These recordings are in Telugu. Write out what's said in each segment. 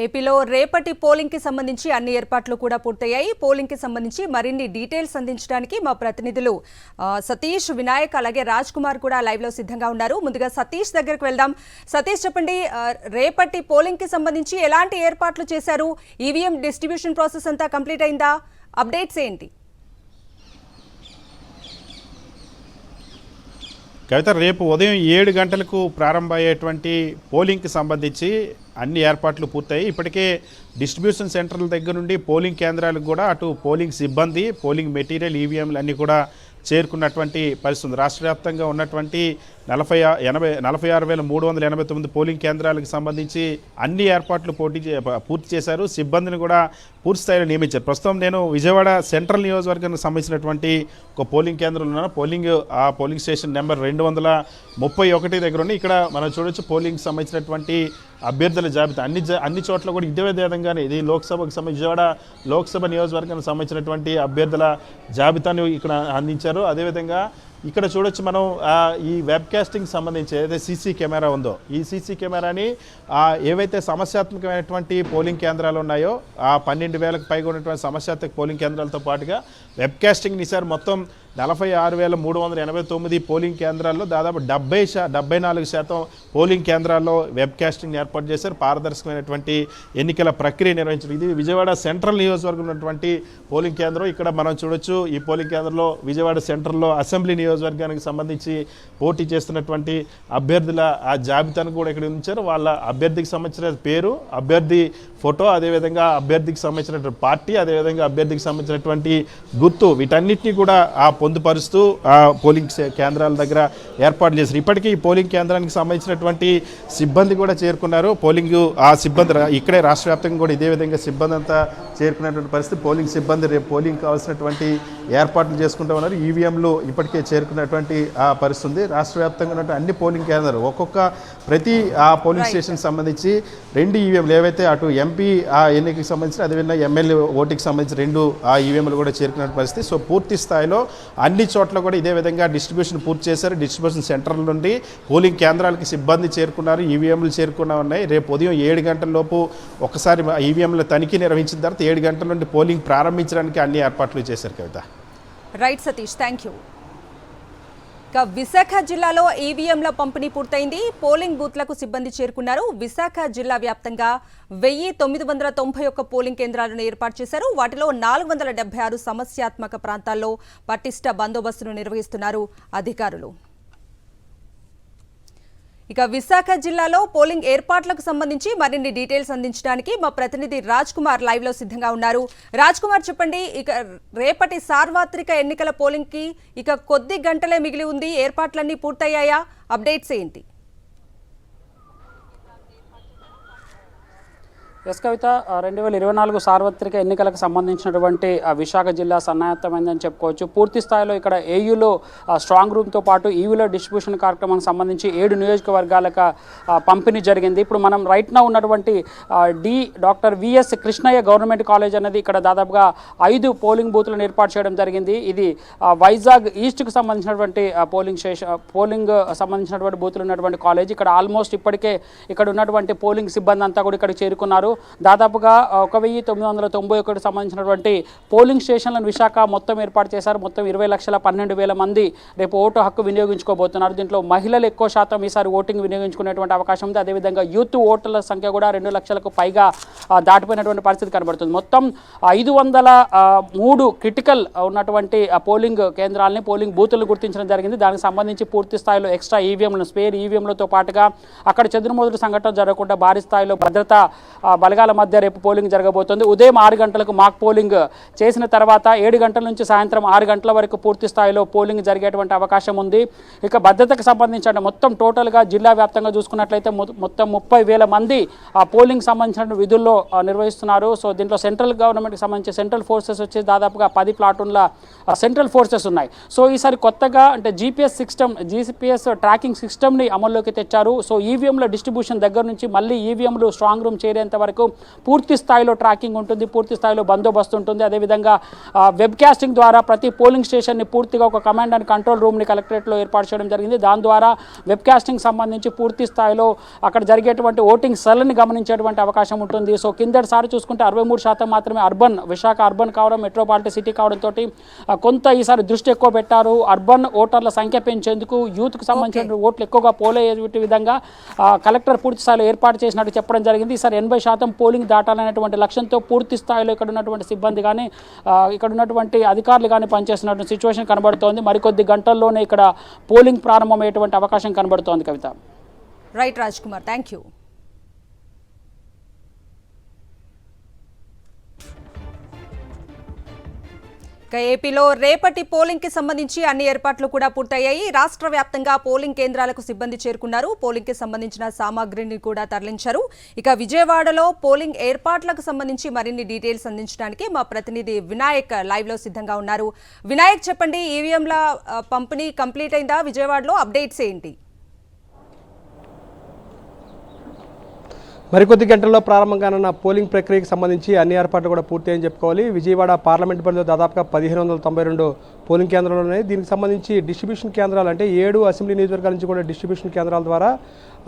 ఏపీలో రేపటి పోలింగ్ కి సంబంధించి అన్ని ఏర్పాట్లు కూడా పూర్తయ్యాయి. పోలింగ్ కి సంబంధించి మరిన్ని డీటెయిల్స్ అందించడానికి మా ప్రతినిధులు సతీష్, వినాయక్ అలాగే రాజ్ కుమార్ కూడా లైవ్ లో సిద్ధంగా ఉన్నారు. ముందుగా సతీష్ దగ్గరకు వెళ్దాం. సతీష్ చెప్పండి, రేపటి పోలింగ్ కి సంబంధించి ఎలాంటి ఏర్పాట్లు చేశారు? ఈవీఎం డిస్ట్రిబ్యూషన్ ప్రాసెస్ అంతా కంప్లీట్ అయిందా? అప్డేట్స్ ఏంటి? కవిత, రేపు ఉదయం 7 గంటలకు ప్రారంభమయ్యేటువంటి పోలింగ్కి సంబంధించి అన్ని ఏర్పాట్లు పూర్తయి ఇప్పటికే డిస్ట్రిబ్యూషన్ సెంటర్ల దగ్గర నుండి పోలింగ్ కేంద్రాలకు కూడా అటు పోలింగ్ సిబ్బంది, పోలింగ్ మెటీరియల్, ఈవీఎంలు అన్నీ కూడా చేరుకున్నటువంటి పరిస్థితి. రాష్ట్ర వ్యాప్తంగా ఉన్నటువంటి 46,389 పోలింగ్ కేంద్రాలకు సంబంధించి అన్ని ఏర్పాట్లు పూర్తి చేశారు. సిబ్బందిని కూడా పూర్తి స్థాయిలో నియమించారు. ప్రస్తుతం నేను విజయవాడ సెంట్రల్ నియోజకవర్గానికి సంబంధించినటువంటి ఒక పోలింగ్ కేంద్రంలో ఉన్నాను. పోలింగ్ స్టేషన్ నెంబర్ 231 దగ్గర ఉంది. ఇక్కడ మనం చూడొచ్చు పోలింగ్కి సంబంధించినటువంటి అభ్యర్థుల జాబితా అన్ని చోట్ల కూడా ఇదే విధంగానే ఇది లోక్సభకు సంబంధించి విజయవాడ లోక్సభ నియోజకవర్గానికి సంబంధించినటువంటి అభ్యర్థుల జాబితాను ఇక్కడ అందించారు. అదేవిధంగా ఇక్కడ చూడొచ్చు మనం ఈ వెబ్ కాస్టింగ్ సంబంధించి ఏదైతే సీసీ కెమెరా ఉందో ఈ సీసీ కెమెరాని ఏవైతే సమస్యాత్మకమైనటువంటి పోలింగ్ కేంద్రాలు ఉన్నాయో ఆ 12,000కు పైగా ఉన్నటువంటి సమస్యాత్మక పోలింగ్ కేంద్రాలతో పాటుగా వెబ్ కాస్టింగ్ ఈసారి మొత్తం 46,389 పోలింగ్ కేంద్రాల్లో దాదాపు 74% పోలింగ్ కేంద్రాల్లో వెబ్ కాస్టింగ్ ఏర్పాటు చేశారు. పారదర్శకమైనటువంటి ఎన్నికల ప్రక్రియ నిర్వహించారు. ఇది విజయవాడ సెంట్రల్ నియోజకవర్గం ఉన్నటువంటి పోలింగ్ కేంద్రం. ఇక్కడ మనం చూడొచ్చు ఈ పోలింగ్ కేంద్రంలో విజయవాడ సెంట్రల్లో అసెంబ్లీ నియోజకవర్గానికి సంబంధించి పోటీ చేస్తున్నటువంటి అభ్యర్థుల ఆ జాబితాను కూడా ఇక్కడ ఉంచారు. వాళ్ళ అభ్యర్థికి సంబంధించిన పేరు, అభ్యర్థి ఫోటో, అదేవిధంగా అభ్యర్థికి సంబంధించినటువంటి పార్టీ, అదేవిధంగా అభ్యర్థికి సంబంధించినటువంటి గుర్తు, వీటన్నిటినీ కూడా పొందుపరుస్తూ పోలింగ్ కేంద్రాల దగ్గర ఏర్పాటు చేశారు. ఇప్పటికీ ఈ పోలింగ్ కేంద్రానికి సంబంధించినటువంటి సిబ్బంది కూడా చేరుకున్నారు. సిబ్బంది ఇక్కడే రాష్ట్ర వ్యాప్తంగా కూడా ఇదే విధంగా సిబ్బంది అంతా చేరుకున్నటువంటి పరిస్థితి. పోలింగ్ సిబ్బంది రేపు పోలింగ్ కావాల్సినటువంటి ఏర్పాట్లు చేసుకుంటూ ఉన్నారు. ఈవీఎంలు ఇప్పటికే చేరుకున్నటువంటి పరిస్థితి ఉంది. రాష్ట్ర వ్యాప్తంగా ఉన్నటువంటి అన్ని పోలింగ్ కేంద్రాలు ప్రతి పోలింగ్ స్టేషన్ సంబంధించి 2 ఈవీఎంలు ఏవైతే అటు ఎంపీ ఎన్నికకి సంబంధించిన అదేవిధంగా ఎమ్మెల్యే ఓటుకి సంబంధించి 2 ఈవీఎంలు కూడా చేరుకున్న పరిస్థితి. సో పూర్తి స్థాయిలో అన్ని చోట్ల కూడా ఇదే విధంగా డిస్ట్రిబ్యూషన్ పూర్తి చేశారు. డిస్ట్రిబ్యూషన్ సెంటర్ల నుండి పోలింగ్ కేంద్రాలకి సిబ్బంది చేరుకున్నారు, ఈవీఎంలు చేరుకున్నా ఉన్నాయి. రేపు ఉదయం 7 గంటల లోపు ఒకసారి ఈవీఎంల తనిఖీ నిర్వహించిన తర్వాత 7 గంటల నుండి పోలింగ్ ప్రారంభించడానికి అన్ని ఏర్పాట్లు చేశారు. Kavitha. Right Satish, thank you. Visakha జిల్లాలో ఈవీఎంల పంపిణీ పూర్తయింది. పోలింగ్ బూత్లకు సిబ్బంది చేరుకున్నారు. విశాఖ జిల్లా వ్యాప్తంగా 1991 పోలింగ్ కేంద్రాలను ఏర్పాటు చేశారు. వాటిలో 476 సమస్యాత్మక ప్రాంతాల్లో పటిష్ట బందోబస్తును నిర్వహిస్తున్నారు అధికారులు. ఇక విశాఖ జిల్లాలో పోలింగ్ ఏర్పాట్లకు సంబంధించి మరిన్ని డీటెయిల్స్ అందించడానికి మా ప్రతినిధి రాజ్ కుమార్ లైవ్ లో సిద్ధంగా ఉన్నారు. రాజ్ కుమార్ చెప్పండి, ఇక రేపటి సార్వత్రిక ఎన్నికల పోలింగ్ కి ఇక కొద్ది గంటలే మిగిలి ఉంది. ఏర్పాట్లన్నీ పూర్తయ్యాయా? అప్డేట్స్ ఏంటి? ఎస్ కవిత, 2024 సార్వత్రిక ఎన్నికలకు సంబంధించినటువంటి విశాఖ జిల్లా సన్నాహమైందని చెప్పుకోవచ్చు. పూర్తి స్థాయిలో ఇక్కడ ఏయూలో స్ట్రాంగ్ రూమ్తో పాటు ఈవీలో డిస్ట్రిబ్యూషన్ కార్యక్రమానికి సంబంధించి 7 నియోజకవర్గాలకు పంపిణీ జరిగింది. ఇప్పుడు మనం రైట్ నా ఉన్నటువంటి doctor VS Krishnaiah government college అనేది ఇక్కడ దాదాపుగా 5 పోలింగ్ బూత్లను ఏర్పాటు చేయడం జరిగింది. ఇది వైజాగ్ ఈస్ట్కు సంబంధించినటువంటి పోలింగ్ సంబంధించినటువంటి బూతులు ఉన్నటువంటి కాలేజ్. ఇక్కడ ఆల్మోస్ట్ ఇప్పటికే ఇక్కడ ఉన్నటువంటి పోలింగ్ సిబ్బంది అంతా కూడా ఇక్కడ చేరుకున్నారు. దాదాపుగా 1991 సంబంధించినటువంటి పోలింగ్ స్టేషన్లను విశాఖ మొత్తం ఏర్పాటు చేశారు. మొత్తం 20,12,000 మంది రేపు ఓటు హక్కు వినియోగించుకోబోతున్నారు. దీంట్లో మహిళలు ఎక్కువ శాతం ఈసారి ఓటింగ్ వినియోగించుకునేటువంటి అవకాశం ఉంది. అదేవిధంగా యూత్ ఓటర్ల సంఖ్య కూడా 2 లక్షలకు పైగా దాటిపోయినటువంటి పరిస్థితి కనబడుతుంది. మొత్తం 503 క్రిటికల్ ఉన్నటువంటి పోలింగ్ కేంద్రాలని, పోలింగ్ బూతులను గుర్తించడం జరిగింది. దానికి సంబంధించి పూర్తి స్థాయిలో ఎక్స్ట్రా ఈవీఎంలను, స్పేర్ ఈవీఎంలతో పాటుగా అక్కడ చెదురుమదురు సంఘటన జరగకుండా భారీ స్థాయిలో భద్రతా బలగాల మధ్య రేపు పోలింగ్ జరగబోతోంది. ఉదయం 6 గంటలకు మాక్ పోలింగ్ చేసిన తర్వాత 7 గంటల నుంచి సాయంత్రం 6 గంటల వరకు పూర్తి స్థాయిలో పోలింగ్ జరిగేటువంటి అవకాశం ఉంది. ఇక భద్రతకు సంబంధించిన మొత్తం టోటల్గా జిల్లా వ్యాప్తంగా చూసుకున్నట్లయితే మొత్తం 30,000 మంది పోలింగ్ సంబంధించిన విధుల్లో నిర్వహిస్తున్నారు. సో దీంట్లో సెంట్రల్ గవర్నమెంట్కి సంబంధించి సెంట్రల్ ఫోర్సెస్ వచ్చి దాదాపుగా 10 ప్లాటూన్ల సెంట్రల్ ఫోర్సెస్ ఉన్నాయి. సో ఈసారి కొత్తగా అంటే జీపీఎస్ ట్రాకింగ్ సిస్టమ్ని అమల్లోకి తెచ్చారు. సో ఈవీఎంల డిస్ట్రిబ్యూషన్ దగ్గర నుంచి మళ్ళీ ఈవీఎంలు స్ట్రాంగ్ రూమ్ చేరేంత వరకు పూర్తి స్థాయిలో ట్రాకింగ్ ఉంటుంది, పూర్తి స్థాయిలో బందోబస్తు ఉంటుంది. అదేవిధంగా వెబ్ కాస్టింగ్ ద్వారా ప్రతి పోలింగ్ స్టేషన్ని పూర్తిగా ఒక కమాండ్ అండ్ కంట్రోల్ రూమ్ని కలెక్టరేట్లో ఏర్పాటు చేయడం జరిగింది. దాని ద్వారా వెబ్ కాస్టింగ్ సంబంధించి పూర్తి స్థాయిలో అక్కడ జరిగేటువంటి ఓటింగ్ సెల్ని గమనించేటువంటి అవకాశం ఉంటుంది. సో సో కిందటిసారి చూసుకుంటే 63% మాత్రమే అర్బన్, విశాఖ అర్బన్ కావడం, మెట్రోపాలిటన్ సిటీ కావడంతో కొంత ఈసారి దృష్టి ఎక్కువ పెట్టారు. అర్బన్ ఓటర్ల సంఖ్య పెంచేందుకు, యూత్కు సంబంధించిన ఓట్లు ఎక్కువగా పోలే విధంగా కలెక్టర్ పూర్తి స్థాయిలో ఏర్పాటు చేసినట్టు చెప్పడం జరిగింది. ఈసారి 80% పోలింగ్ దాటాలనేటువంటి లక్ష్యంతో పూర్తి స్థాయిలో ఇక్కడ ఉన్నటువంటి సిబ్బంది కానీ ఇక్కడ ఉన్నటువంటి అధికారులు కానీ పనిచేస్తున్నటువంటి సిచ్యువేషన్ కనబడుతోంది. మరికొద్ది గంటల్లోనే ఇక్కడ పోలింగ్ ప్రారంభమయ్యేటువంటి అవకాశం కనబడుతోంది. Kavitha. Right Raj Kumar, thank you. ఏపీలో రేపటి పోలింగ్ కి సంబంధించి అన్ని ఏర్పాట్లు కూడా పూర్తయ్యాయి. రాష్ట్ర వ్యాప్తంగా పోలింగ్ కేంద్రాలకు సిబ్బంది చేరుకున్నారు. పోలింగ్ కి సంబంధించిన సామాగ్రిని కూడా తరలించారు. ఇక విజయవాడలో పోలింగ్ ఏర్పాట్లకు సంబంధించి మరిన్ని డీటెయిల్స్ అందించడానికి మా ప్రతినిధి వినాయక్ లైవ్ లో సిద్ధంగా ఉన్నారు. వినాయక్, చెప్పండి, ఈవీఎంల పంపిణీ కంప్లీట్ అయిందా? విజయవాడలో అప్డేట్స్ ఏంటి? మరికొద్ది గంటల్లో ప్రారంభం కానున్న పోలింగ్ ప్రక్రియకు సంబంధించి అన్ని ఏర్పాట్లు కూడా పూర్తయ్యని చెప్పుకోవాలి. విజయవాడ పార్లమెంట్ పరిధిలో దాదాపుగా 1592 పోలింగ్ కేంద్రాలు ఉన్నాయి. దీనికి సంబంధించి డిస్ట్రిబ్యూషన్ కేంద్రాలు, అంటే 7 అసెంబ్లీ నియోజకవర్గాల నుంచి కూడా డిస్ట్రిబ్యూషన్ కేంద్రాల ద్వారా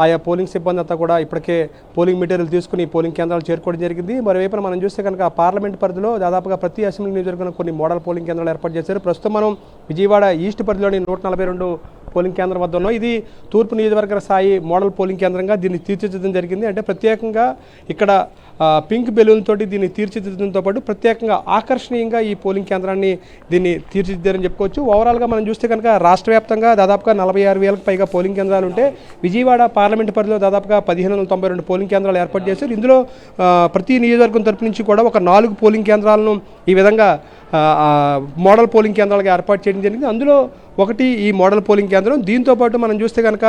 ఆయా పోలింగ్ సిబ్బంది అంతా కూడా ఇప్పటికే పోలింగ్ మెటీరియల్ తీసుకుని పోలింగ్ కేంద్రాలు చేరుకోవడం జరిగింది. మరోవైపున మనం చూస్తే కనుక పార్లమెంట్ పరిధిలో దాదాపుగా ప్రతి అసెంబ్లీ నియోజకవర్గంలో కొన్ని మోడల్ పోలింగ్ కేంద్రాలు ఏర్పాటు చేశారు. ప్రస్తుతం మనం విజయవాడ ఈస్ట్ పరిధిలోని 142 పోలింగ్ కేంద్రం వద్ద ఉన్నాం. ఇది తూర్పు నియోజకవర్గ స్థాయి మోడల్ పోలింగ్ కేంద్రంగా దీన్ని తీర్చిదిద్దడం జరిగింది. అంటే ప్రత్యేకంగా ఇక్కడ పింక్ బెలూన్ తోటి దీన్ని తీర్చిదిద్దడంతో పాటు ప్రత్యేకంగా ఆకర్షణీయంగా ఈ పోలింగ్ కేంద్రాన్ని దీన్ని తీర్చిదిద్దారని చెప్పుకోవచ్చు. ఓవరాల్గా మనం చూస్తే కనుక రాష్ట్ర వ్యాప్తంగా దాదాపుగా 46,000కు పైగా పోలింగ్ కేంద్రాలు ఉంటే విజయవాడ పార్లమెంట్ పరిధిలో దాదాపుగా 1592 పోలింగ్ కేంద్రాలు ఏర్పాటు చేశారు. ఇందులో ప్రతి నియోజకవర్గం తరపు నుంచి కూడా ఒక 4 పోలింగ్ కేంద్రాలను ఈ విధంగా మోడల్ పోలింగ్ కేంద్రాలుగా ఏర్పాటు చేయడం జరిగింది. అందులో ఒకటి ఈ మోడల్ పోలింగ్ కేంద్రం. దీంతోపాటు మనం చూస్తే కనుక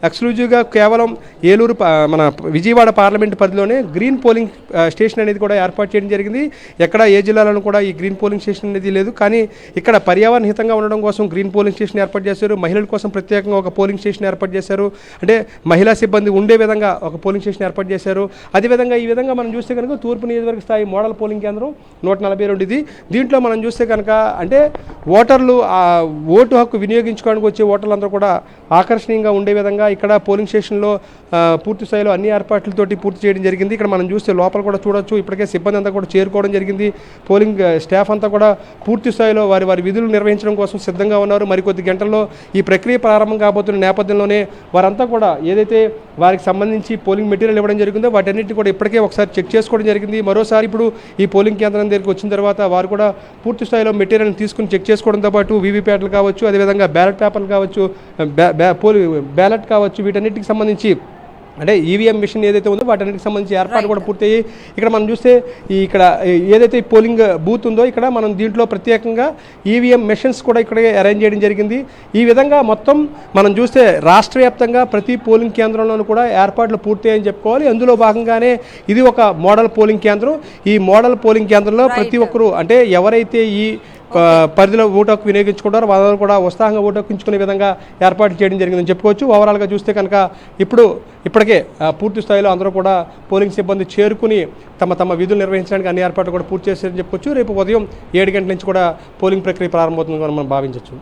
ఎక్స్క్లూజివ్గా కేవలం ఏలూరు మన విజయవాడ పార్లమెంట్ పరిధిలోనే గ్రీన్ పోలింగ్ స్టేషన్ అనేది కూడా ఏర్పాటు చేయడం జరిగింది. ఎక్కడ ఏ జిల్లాలోనూ కూడా ఈ గ్రీన్ పోలింగ్ స్టేషన్ అనేది లేదు. కానీ ఇక్కడ పర్యావరణ హితంగా ఉండడం కోసం గ్రీన్ పోలింగ్ స్టేషన్ ఏర్పాటు చేశారు. మహిళల కోసం ప్రత్యేకంగా ఒక పోలింగ్ స్టేషన్ ఏర్పాటు చేశారు. అంటే మహిళా సిబ్బంది ఉండే విధంగా ఒక పోలింగ్ స్టేషన్ ఏర్పాటు చేశారు. అదేవిధంగా ఈ విధంగా మనం చూస్తే కనుక తూర్పు నియోజకవర్గ స్థాయి మోడల్ పోలింగ్ కేంద్రం 142 ఇది. దీంట్లో మనం చూస్తే కనుక అంటే ఓటర్లు ఓటు హక్కు వినియోగించుకోవడానికి వచ్చే ఓటర్లందరూ కూడా ఆకర్షణీయంగా ఉండే విధంగా ఇక్కడ పోలింగ్ స్టేషన్లో పూర్తి స్థాయిలో అన్ని ఏర్పాట్లతోటి పూర్తి చేయడం జరిగింది. ఇక్కడ మనం చూస్తే లోపల కూడా చూడొచ్చు, ఇప్పటికే సిబ్బంది అంతా కూడా చేరుకోవడం జరిగింది. పోలింగ్ స్టాఫ్ అంతా కూడా పూర్తి స్థాయిలో వారి విధులు నిర్వహించడం కోసం సిద్ధంగా ఉన్నారు. మరికొద్ది గంటల్లో ఈ ప్రక్రియ ప్రారంభం కాబోతున్న నేపథ్యంలోనే వారంతా కూడా ఏదైతే వారికి సంబంధించి పోలింగ్ మెటీరియల్ ఇవ్వడం జరిగిందో వాటన్నిటిని కూడా ఇప్పటికే ఒకసారి చెక్ చేసుకోవడం జరిగింది. మరోసారి ఇప్పుడు ఈ పోలింగ్ కేంద్రం దగ్గరికి వచ్చిన తర్వాత వారు కూడా పూర్తి స్థాయిలో మెటీరియల్ తీసుకుని చెక్ చేసుకోవడంతో పాటు వీవీప్యాట్లు కావచ్చు, అదేవిధంగా బ్యాలెట్ పేపర్లు కావచ్చు, బ్యాలెట్ కావచ్చు, వీటన్నిటికి సంబంధించి అంటే ఈవీఎం మిషన్ ఏదైతే ఉందో వాటన్నిటికి సంబంధించి ఏర్పాటు కూడా పూర్తయ్యి ఇక్కడ మనం చూస్తే ఇక్కడ ఏదైతే పోలింగ్ బూత్ ఉందో ఇక్కడ మనం దీంట్లో ప్రత్యేకంగా ఈవీఎం మెషిన్స్ కూడా ఇక్కడ అరేంజ్ చేయడం జరిగింది. ఈ విధంగా మొత్తం మనం చూస్తే రాష్ట్ర వ్యాప్తంగా ప్రతి పోలింగ్ కేంద్రంలోనూ కూడా ఏర్పాట్లు పూర్తయ్యాయని చెప్పుకోవాలి. అందులో భాగంగానే ఇది ఒక మోడల్ పోలింగ్ కేంద్రం. ఈ మోడల్ పోలింగ్ కేంద్రంలో ప్రతి ఒక్కరూ అంటే ఎవరైతే ఈ పరిధిలో ఓటు హక్కు వినియోగించుకుంటారో వాళ్ళని కూడా ఉత్సాహంగా ఓటు హక్కించుకునే విధంగా ఏర్పాటు చేయడం జరిగిందని చెప్పుకోవచ్చు. ఓవరాల్గా చూస్తే కనుక ఇప్పటికే పూర్తి స్థాయిలో అందరూ కూడా పోలింగ్ సిబ్బంది చేరుకుని తమ విధులు నిర్వహించడానికి అన్ని ఏర్పాట్లు కూడా పూర్తి చేశారని చెప్పుకోవచ్చు. రేపు ఉదయం 7 గంటల నుంచి కూడా పోలింగ్ ప్రక్రియ ప్రారంభమవుతుందని మనం భావించవచ్చు.